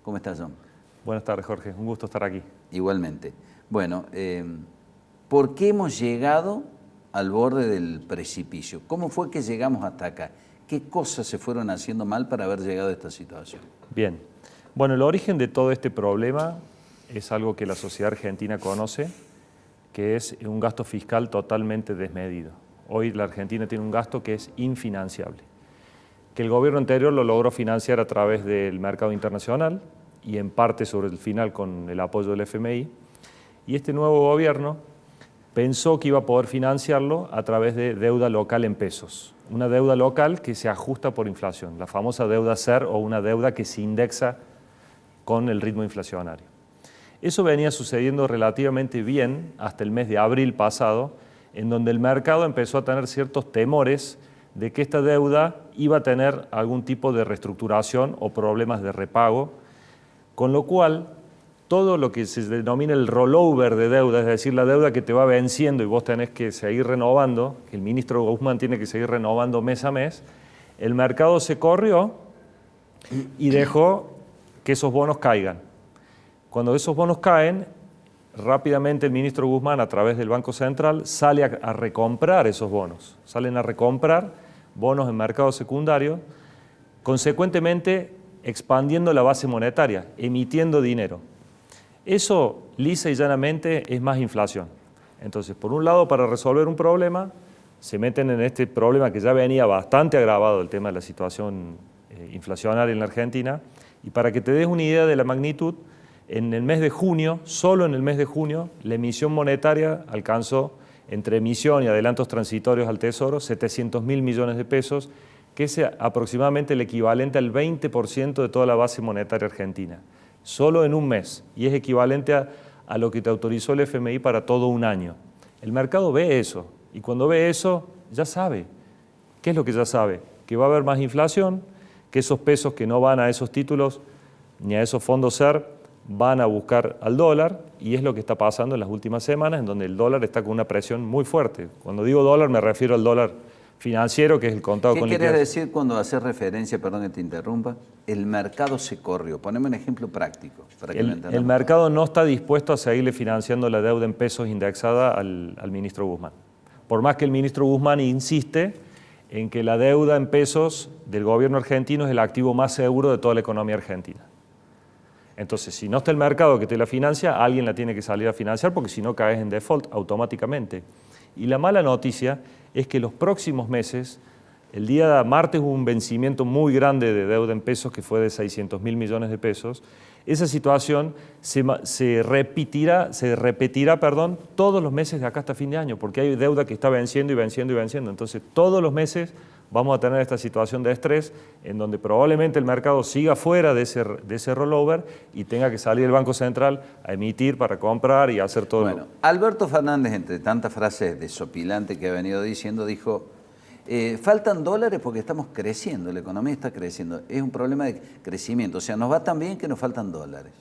¿Cómo estás, John? Buenas tardes, Jorge. Un gusto estar aquí. Igualmente. Bueno, ¿por qué hemos llegado al borde del precipicio? ¿Cómo fue que llegamos hasta acá? ¿Qué cosas se fueron haciendo mal para haber llegado a esta situación? Bien. Bueno, el origen de todo este problema es algo que la sociedad argentina conoce, que es un gasto fiscal totalmente desmedido. Hoy la Argentina tiene un gasto que es infinanciable, que el gobierno anterior lo logró financiar a través del mercado internacional y en parte sobre el final con el apoyo del FMI, y este nuevo gobierno pensó que iba a poder financiarlo a través de deuda local en pesos, una deuda local que se ajusta por inflación, la famosa deuda SER o una deuda que se indexa con el ritmo inflacionario. Eso venía sucediendo relativamente bien hasta el mes de abril pasado, en donde el mercado empezó a tener ciertos temores de que esta deuda iba a tener algún tipo de reestructuración o problemas de repago, con lo cual todo lo que se denomina el rollover de deuda, es decir, la deuda que te va venciendo y vos tenés que seguir renovando, que el ministro Guzmán tiene que seguir renovando mes a mes, el mercado se corrió y dejó que esos bonos caigan. Cuando esos bonos caen, rápidamente el ministro Guzmán, a través del Banco Central, sale a recomprar esos bonos. Salen a recomprar bonos en mercado secundario, consecuentemente expandiendo la base monetaria, emitiendo dinero. Eso, lisa y llanamente, es más inflación. Entonces, por un lado, para resolver un problema, se meten en este problema que ya venía bastante agravado, el tema de la situación inflacionaria en la Argentina, y para que te des una idea de la magnitud, en el mes de junio, solo en el mes de junio, la emisión monetaria alcanzó, entre emisión y adelantos transitorios al Tesoro, 700.000 millones de pesos, que es aproximadamente el equivalente al 20% de toda la base monetaria argentina, solo en un mes, y es equivalente a lo que te autorizó el FMI para todo un año. El mercado ve eso, y cuando ve eso, ya sabe. ¿Qué es lo que ya sabe? Que va a haber más inflación, que esos pesos que no van a esos títulos ni a esos fondos SER van a buscar al dólar, y es lo que está pasando en las últimas semanas, en donde el dólar está con una presión muy fuerte. Cuando digo dólar me refiero al dólar financiero, que es el contado con liquidación. ¿Qué querés decir cuando haces referencia, perdón que te interrumpa, el mercado se corrió? Poneme un ejemplo práctico. Para que el mercado no está dispuesto a seguirle financiando la deuda en pesos indexada al ministro Guzmán. Por más que el ministro Guzmán insiste en que la deuda en pesos del gobierno argentino es el activo más seguro de toda la economía argentina. Entonces, si no está el mercado que te la financia, alguien la tiene que salir a financiar, porque si no caes en default automáticamente. Y la mala noticia es que los próximos meses, el día martes hubo un vencimiento muy grande de deuda en pesos que fue de 600.000 millones de pesos. Esa situación se repetirá todos los meses de acá hasta fin de año, porque hay deuda que está venciendo y venciendo y venciendo. Entonces, todos los meses vamos a tener esta situación de estrés en donde probablemente el mercado siga fuera de ese rollover y tenga que salir el Banco Central a emitir para comprar y hacer todo. Bueno, Alberto Fernández, entre tantas frases desopilantes que ha venido diciendo, dijo, faltan dólares porque estamos creciendo, la economía está creciendo, es un problema de crecimiento, o sea, nos va tan bien que nos faltan dólares.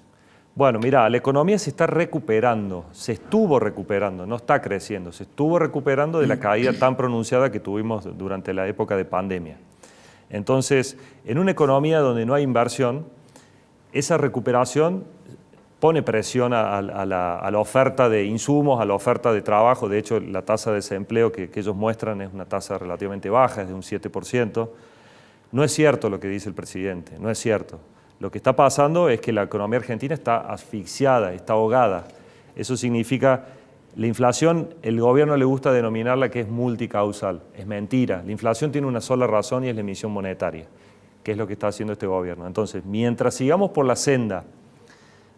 Bueno, mira, la economía se está recuperando, se estuvo recuperando, no está creciendo, se estuvo recuperando de la caída tan pronunciada que tuvimos durante la época de pandemia. Entonces, en una economía donde no hay inversión, esa recuperación pone presión a la oferta de insumos, a la oferta de trabajo. De hecho, la tasa de desempleo que ellos muestran es una tasa relativamente baja, es de un 7%. No es cierto lo que dice el presidente, no es cierto. Lo que está pasando es que la economía argentina está asfixiada, está ahogada. Eso significa, la inflación, el gobierno le gusta denominarla que es multicausal. Es mentira. La inflación tiene una sola razón y es la emisión monetaria, que es lo que está haciendo este gobierno. Entonces, mientras sigamos por la senda,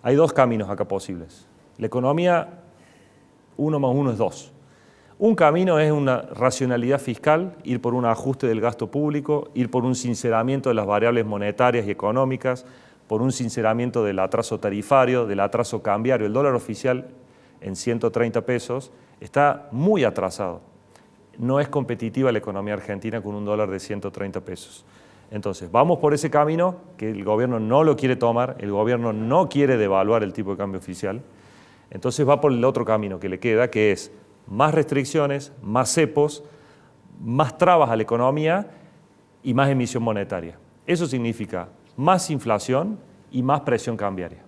hay dos caminos acá posibles. La economía, 1 más 1 es 2. Un camino es una racionalidad fiscal, ir por un ajuste del gasto público, ir por un sinceramiento de las variables monetarias y económicas, por un sinceramiento del atraso tarifario, del atraso cambiario. El dólar oficial en 130 pesos está muy atrasado. No es competitiva la economía argentina con un dólar de 130 pesos. Entonces, vamos por ese camino que el gobierno no lo quiere tomar, el gobierno no quiere devaluar el tipo de cambio oficial. Entonces va por el otro camino que le queda, que es más restricciones, más cepos, más trabas a la economía y más emisión monetaria. Eso significa más inflación y más presión cambiaria.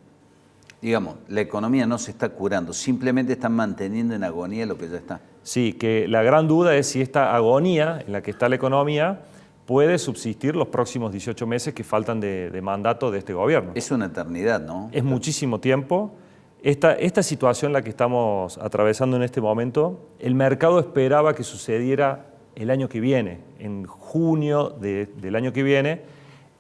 Digamos, la economía no se está curando, simplemente están manteniendo en agonía lo que ya está. Sí, que la gran duda es si esta agonía en la que está la economía puede subsistir los próximos 18 meses que faltan de mandato de este gobierno. Es una eternidad, ¿no? Es muchísimo tiempo. Esta situación la que estamos atravesando en este momento, el mercado esperaba que sucediera el año que viene, en junio del año que viene,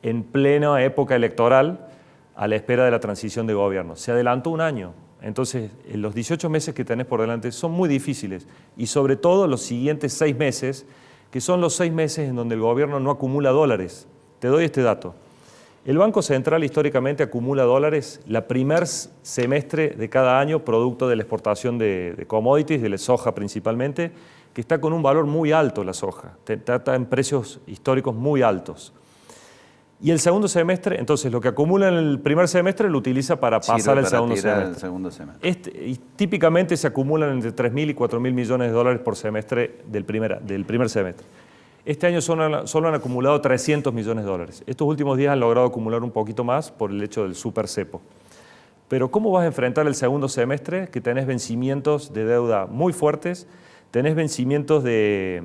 en plena época electoral, a la espera de la transición de gobierno. Se adelantó un año. Entonces, los 18 meses que tenés por delante son muy difíciles y sobre todo los siguientes 6 meses, que son los 6 meses en donde el gobierno no acumula dólares. Te doy este dato. El Banco Central históricamente acumula dólares la primer semestre de cada año producto de la exportación de commodities, de la soja principalmente, que está con un valor muy alto la soja, está en precios históricos muy altos. Y el segundo semestre, entonces lo que acumula en el primer semestre lo utiliza para pasar el segundo semestre. El segundo semestre. Y típicamente se acumulan entre 3.000 y 4.000 millones de dólares por semestre del primer semestre. Este año solo han acumulado 300 millones de dólares. Estos últimos días han logrado acumular un poquito más por el hecho del super cepo. Pero ¿cómo vas a enfrentar el segundo semestre? Que tenés vencimientos de deuda muy fuertes, tenés vencimientos de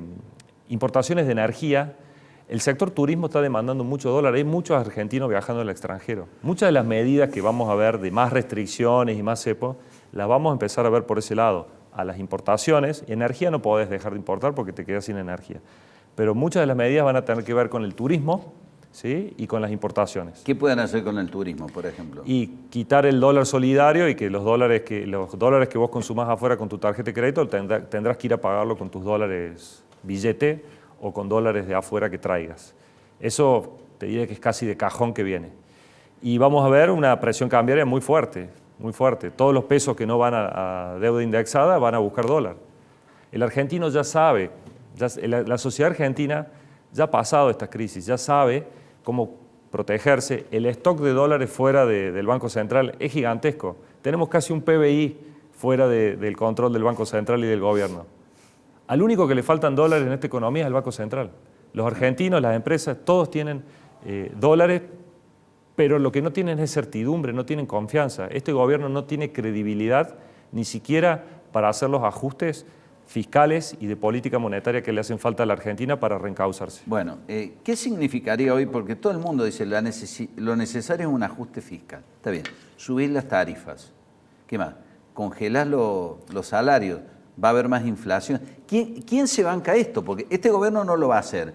importaciones de energía. El sector turismo está demandando mucho dólar, hay muchos argentinos viajando al extranjero. Muchas de las medidas que vamos a ver de más restricciones y más cepo, las vamos a empezar a ver por ese lado. A las importaciones, energía no podés dejar de importar porque te quedas sin energía. Pero muchas de las medidas van a tener que ver con el turismo, ¿sí? Y con las importaciones. ¿Qué pueden hacer con el turismo, por ejemplo? Y quitar el dólar solidario y que los dólares que vos consumás afuera con tu tarjeta de crédito tendrás que ir a pagarlo con tus dólares billete o con dólares de afuera que traigas. Eso te diría que es casi de cajón que viene. Y vamos a ver una presión cambiaria muy fuerte, muy fuerte. Todos los pesos que no van a deuda indexada van a buscar dólar. El argentino ya sabe, la sociedad argentina ya ha pasado esta crisis, ya sabe cómo protegerse. El stock de dólares fuera del Banco Central es gigantesco. Tenemos casi un PBI fuera del control del Banco Central y del gobierno. Al único que le faltan dólares en esta economía es el Banco Central. Los argentinos, las empresas, todos tienen dólares, pero lo que no tienen es certidumbre, no tienen confianza. Este gobierno no tiene credibilidad ni siquiera para hacer los ajustes fiscales y de política monetaria que le hacen falta a la Argentina para reencauzarse. Bueno, ¿qué significaría hoy? Porque todo el mundo dice lo necesario es un ajuste fiscal. Está bien, subir las tarifas. ¿Qué más? Congelar los salarios. Va a haber más inflación. ¿Quién se banca esto? Porque este gobierno no lo va a hacer.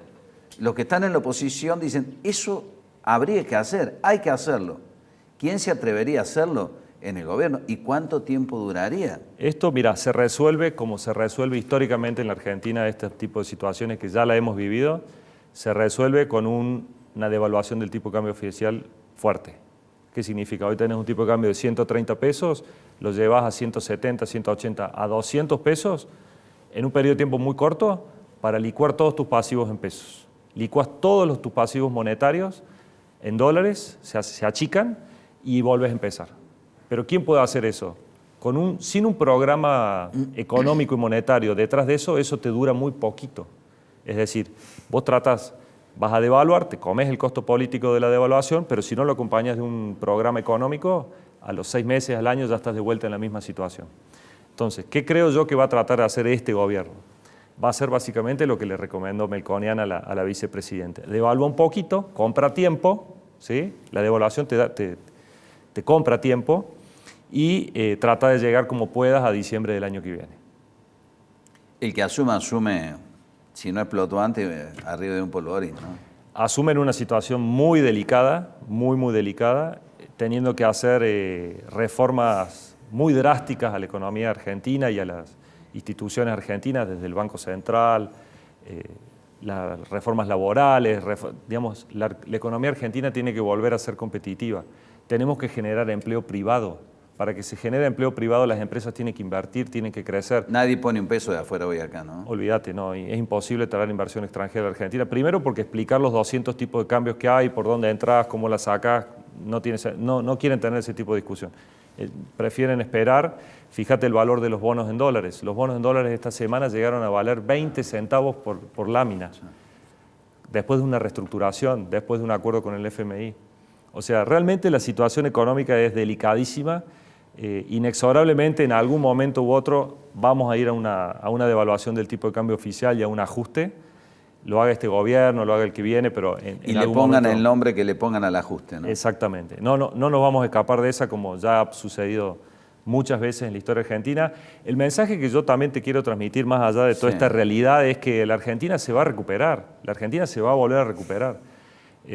Los que están en la oposición dicen, eso habría que hacer, hay que hacerlo. ¿Quién se atrevería a hacerlo en el gobierno? ¿Y cuánto tiempo duraría? Esto, mira, se resuelve como se resuelve históricamente en la Argentina este tipo de situaciones que ya la hemos vivido, se resuelve con una devaluación del tipo de cambio oficial fuerte. ¿Qué significa? Hoy tenés un tipo de cambio de 130 pesos, lo llevas a 170, 180, a 200 pesos en un periodo de tiempo muy corto para licuar todos tus pasivos en pesos. Licuas todos tus pasivos monetarios en dólares, se achican y volves a empezar. Pero ¿quién puede hacer eso? Sin un programa económico y monetario detrás de eso te dura muy poquito. Es decir, vos vas a devaluar, te comes el costo político de la devaluación, pero si no lo acompañas de un programa económico, a los 6 meses, al año, ya estás de vuelta en la misma situación. Entonces, ¿qué creo yo que va a tratar de hacer este gobierno? Va a hacer básicamente lo que le recomendó Melconian a la vicepresidenta. Devalúa un poquito, compra tiempo, ¿sí? La devaluación te compra tiempo y trata de llegar como puedas a diciembre del año que viene. El que asume, si no explotó antes, arriba de un polvorín, ¿no? Asumen una situación muy delicada, muy delicada, teniendo que hacer reformas muy drásticas a la economía argentina y a las instituciones argentinas, desde el Banco Central, las reformas laborales, digamos, la economía argentina tiene que volver a ser competitiva. Tenemos que generar empleo privado. Para que se genere empleo privado, las empresas tienen que invertir, tienen que crecer. Nadie pone un peso de afuera hoy acá, ¿no? Olvídate, no, es imposible traer inversión extranjera a Argentina. Primero porque explicar los 200 tipos de cambios que hay, por dónde entras, cómo las sacas, no quieren tener ese tipo de discusión. Prefieren esperar. Fíjate el valor de los bonos en dólares. Los bonos en dólares esta semana llegaron a valer 20 centavos por lámina. Después de una reestructuración, después de un acuerdo con el FMI. O sea, realmente la situación económica es delicadísima. Inexorablemente en algún momento u otro vamos a ir a una devaluación del tipo de cambio oficial y a un ajuste. Lo haga este gobierno, lo haga el que viene, pero y le pongan el nombre que le pongan al ajuste, ¿no? Exactamente. No nos vamos a escapar de esa, como ya ha sucedido muchas veces en la historia argentina. El mensaje que yo también te quiero transmitir más allá de toda esta realidad es que la Argentina se va a recuperar, la Argentina se va a volver a recuperar.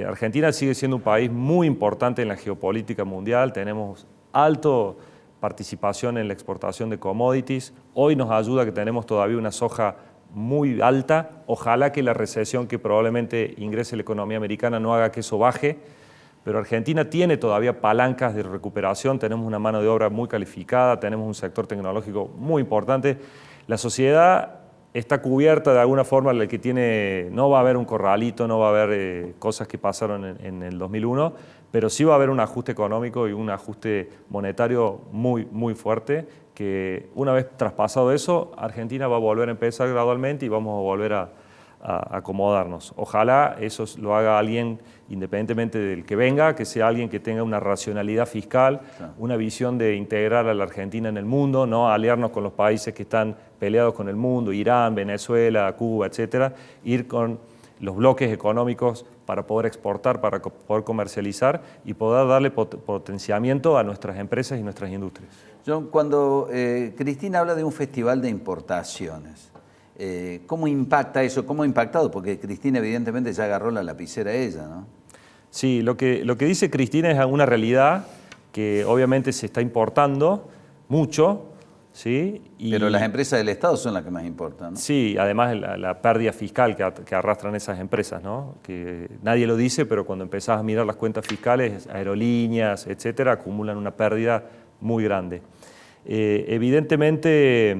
Argentina sigue siendo un país muy importante en la geopolítica mundial, tenemos alta participación en la exportación de commodities, hoy nos ayuda que tenemos todavía una soja muy alta, ojalá que la recesión que probablemente ingrese la economía americana no haga que eso baje, pero Argentina tiene todavía palancas de recuperación, tenemos una mano de obra muy calificada, tenemos un sector tecnológico muy importante. La sociedad está cubierta de alguna forma, el que no va a haber un corralito, no va a haber cosas que pasaron en el 2001, pero sí va a haber un ajuste económico y un ajuste monetario muy, muy fuerte, que una vez traspasado eso, Argentina va a volver a empezar gradualmente y vamos a volver a acomodarnos. Ojalá eso lo haga alguien, independientemente del que venga, que sea alguien que tenga una racionalidad fiscal, una visión de integrar a la Argentina en el mundo, no aliarnos con los países que están peleados con el mundo, Irán, Venezuela, Cuba, etcétera, ir con los bloques económicos para poder exportar, para poder comercializar y poder darle potenciamiento a nuestras empresas y nuestras industrias. John, cuando Cristina habla de un festival de importaciones, ¿cómo impacta eso? ¿Cómo ha impactado? Porque Cristina evidentemente ya agarró la lapicera ella, ¿no? Sí, lo que dice Cristina es una realidad que obviamente se está importando mucho, ¿sí? Pero las empresas del Estado son las que más importan, ¿no? Sí, además la pérdida fiscal que arrastran esas empresas, ¿no? Que nadie lo dice, pero cuando empezás a mirar las cuentas fiscales, aerolíneas, etcétera, acumulan una pérdida muy grande. Evidentemente,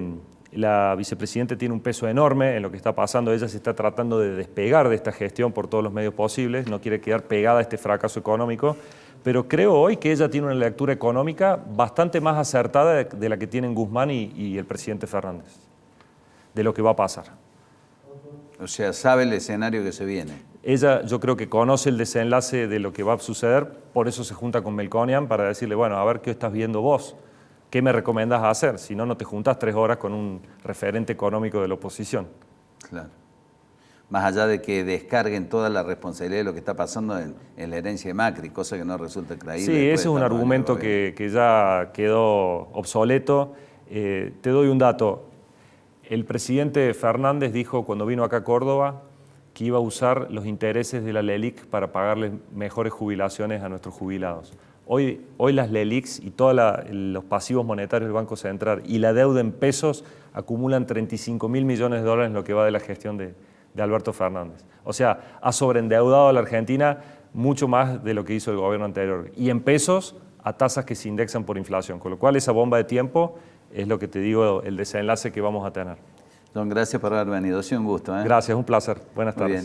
la vicepresidenta tiene un peso enorme en lo que está pasando. Ella se está tratando de despegar de esta gestión por todos los medios posibles, no quiere quedar pegada a este fracaso económico, pero creo hoy que ella tiene una lectura económica bastante más acertada de la que tienen Guzmán y el presidente Fernández, de lo que va a pasar. O sea, sabe el escenario que se viene. Ella, yo creo que conoce el desenlace de lo que va a suceder, por eso se junta con Melconian para decirle, bueno, a ver qué estás viendo vos. ¿Qué me recomendás hacer? Si no, no te juntás 3 horas con un referente económico de la oposición. Claro. Más allá de que descarguen toda la responsabilidad de lo que está pasando en la herencia de Macri, cosa que no resulta creíble. Sí, ese es un argumento que ya quedó obsoleto. Te doy un dato. El presidente Fernández dijo cuando vino acá a Córdoba que iba a usar los intereses de la LELIQ para pagarles mejores jubilaciones a nuestros jubilados. Hoy las LELIQs y todos los pasivos monetarios del Banco Central y la deuda en pesos acumulan 35.000 millones de dólares en lo que va de la gestión de Alberto Fernández. O sea, ha sobreendeudado a la Argentina mucho más de lo que hizo el gobierno anterior. Y en pesos a tasas que se indexan por inflación. Con lo cual esa bomba de tiempo es lo que te digo, el desenlace que vamos a tener. Don, gracias por haber venido. Ha sido un gusto. Gracias, un placer. Buenas tardes.